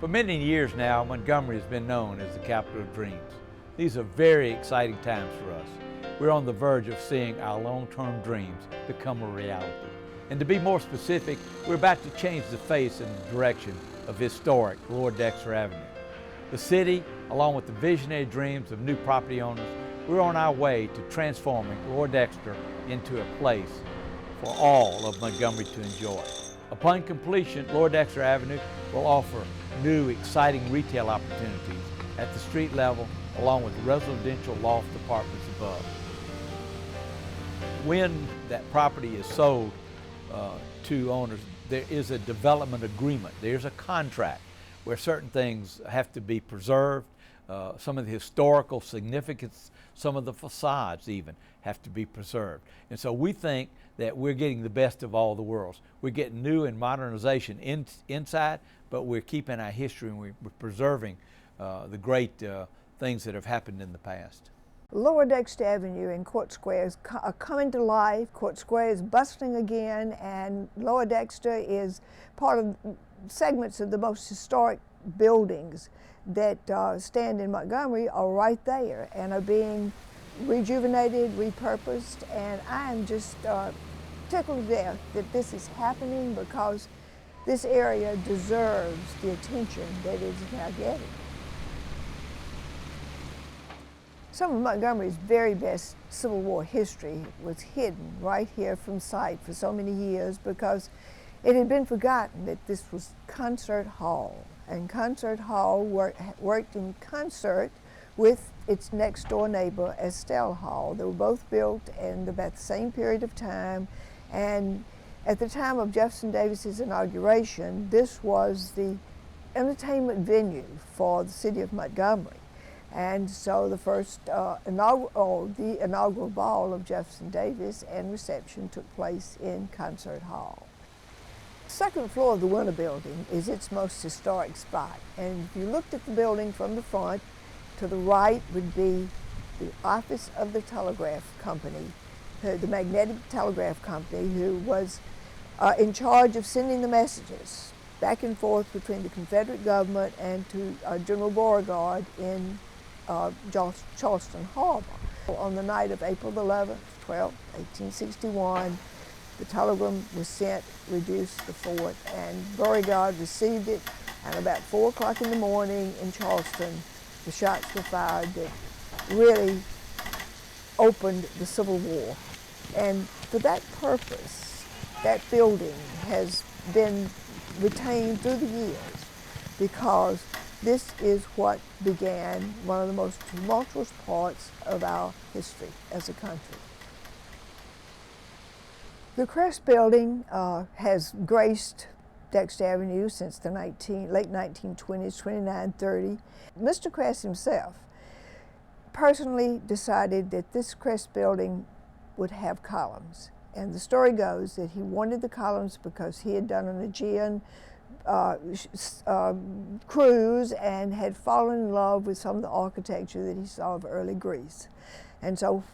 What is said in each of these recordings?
For many years now, Montgomery has been known as the capital of dreams. These are very exciting times for us. We're on the verge of seeing our long-term dreams become a reality. And to be more specific, we're about to change the face and the direction of historic Lower Dexter Avenue. The city, along with the visionary dreams of new property owners, we're on our way to transforming Lower Dexter into a place for all of Montgomery to enjoy. Upon completion, Lower Dexter Avenue will offer new, exciting retail opportunities at the street level, along with residential loft apartments above. When that property is sold to owners, there is a development agreement. There's a contract where certain things have to be preserved. Some of the historical significance, some of the facades even have to be preserved. And so we think that we're getting the best of all the worlds. We're getting new and modernization inside, but we're keeping our history and we're preserving the great things that have happened in the past. Lower Dexter Avenue and Court Square are coming to life. Court Square is bustling again, and Lower Dexter is part of segments of the most historic buildings that stand in Montgomery are right there and are being rejuvenated, repurposed, and I am just tickled to death that this is happening because this area deserves the attention that it is now getting. Some of Montgomery's very best Civil War history was hidden right here from sight for so many years because it had been forgotten that this was Concert Hall. And Concert Hall worked in concert with its next door neighbor, Estelle Hall. They were both built in about the same period of time. And at the time of Jefferson Davis's inauguration, this was the entertainment venue for the city of Montgomery. And so the first inaugural ball of Jefferson Davis and reception took place in Concert Hall. The second floor of the Winter Building is its most historic spot. And if you looked at the building from the front, to the right would be the office of the telegraph company, the magnetic telegraph company, who was in charge of sending the messages back and forth between the Confederate government and to General Beauregard in Charleston Harbor. On the night of April 11th, 12th, 1861, the telegram was sent, reduced the fort, and Beauregard received it, and about 4 o'clock in the morning in Charleston, the shots were fired that really opened the Civil War. And for that purpose, that building has been retained through the years because this is what began one of the most tumultuous parts of our history as a country. The Crest Building has graced Dexter Avenue since the late 1920s, 2930. Mr. Crest himself personally decided that this Crest Building would have columns. And the story goes that he wanted the columns because he had done an Aegean cruise and had fallen in love with some of the architecture that he saw of early Greece. And so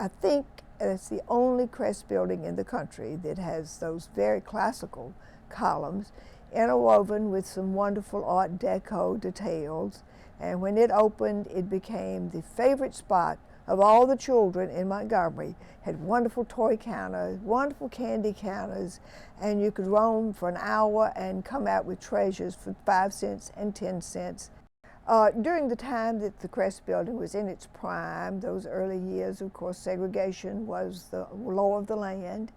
I think it's the only Crest building in the country that has those very classical columns interwoven with some wonderful Art Deco details. And when it opened, it became the favorite spot of all the children in Montgomery. Had wonderful toy counters, wonderful candy counters, and you could roam for an hour and come out with treasures for 5 cents and 10 cents. During the time that the Crest Building was in its prime, those early years, of course, segregation was the law of the land.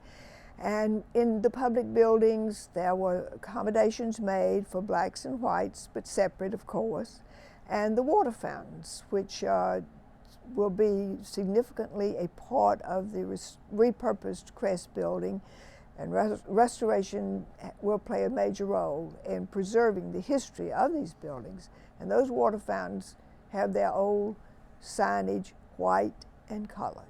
And in the public buildings, there were accommodations made for blacks and whites, but separate, of course. And the water fountains, which will be significantly a part of the repurposed Crest Building, and restoration will play a major role in preserving the history of these buildings. And those water fountains have their old signage, white and colored.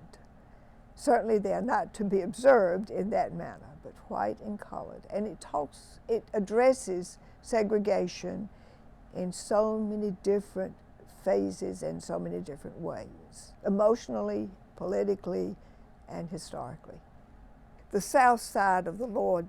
Certainly they are not to be observed in that manner, but white and colored. And it addresses segregation in so many different phases and so many different ways, emotionally, politically, and historically. the south side of the lower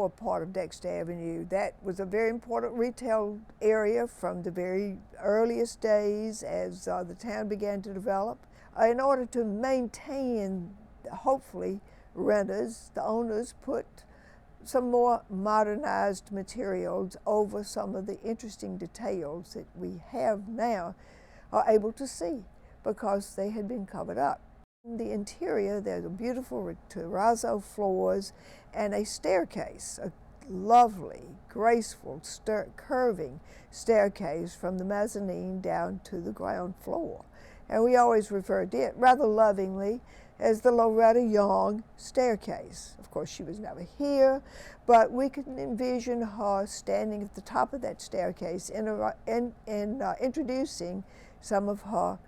part of Dexter Avenue. That was a very important retail area from the very earliest days as the town began to develop. In order to maintain, hopefully, renters, the owners put some more modernized materials over some of the interesting details that we have now are able to see because they had been covered up. In the interior, there's a beautiful terrazzo floors and a staircase, a lovely, graceful, curving staircase from the mezzanine down to the ground floor. And we always referred to it rather lovingly as the Loretta Young staircase. Of course, she was never here, but we can envision her standing at the top of that staircase introducing some of her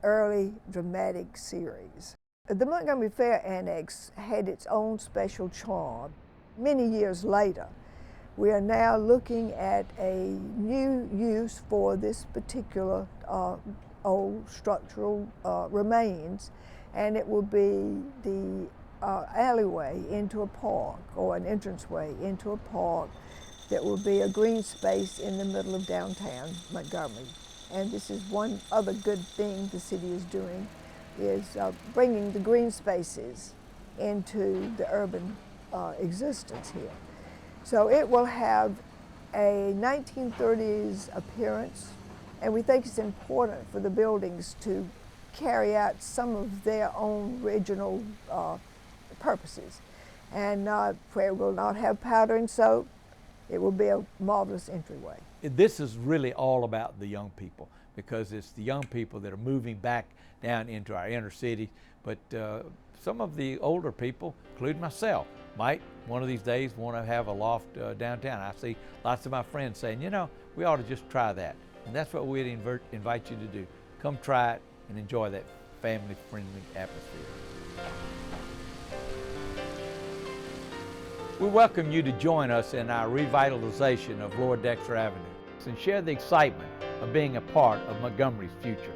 early dramatic series. The Montgomery Fair Annex had its own special charm. Many years later, we are now looking at a new use for this particular old structural remains, and it will be the alleyway into a park, or an entranceway into a park that will be a green space in the middle of downtown Montgomery. And this is one other good thing the city is doing, is bringing the green spaces into the urban existence here. So it will have a 1930s appearance, and we think it's important for the buildings to carry out some of their own original purposes. And where it will not have powder and soap, it will be a marvelous entryway. This is really all about the young people, because it's the young people that are moving back down into our inner city. But some of the older people, including myself, might one of these days want to have a loft downtown. I see lots of my friends saying, you know, we ought to just try that. And that's what we'd invite you to do. Come try it and enjoy that family-friendly atmosphere. We welcome you to join us in our revitalization of Lower Dexter Avenue and share the excitement of being a part of Montgomery's future.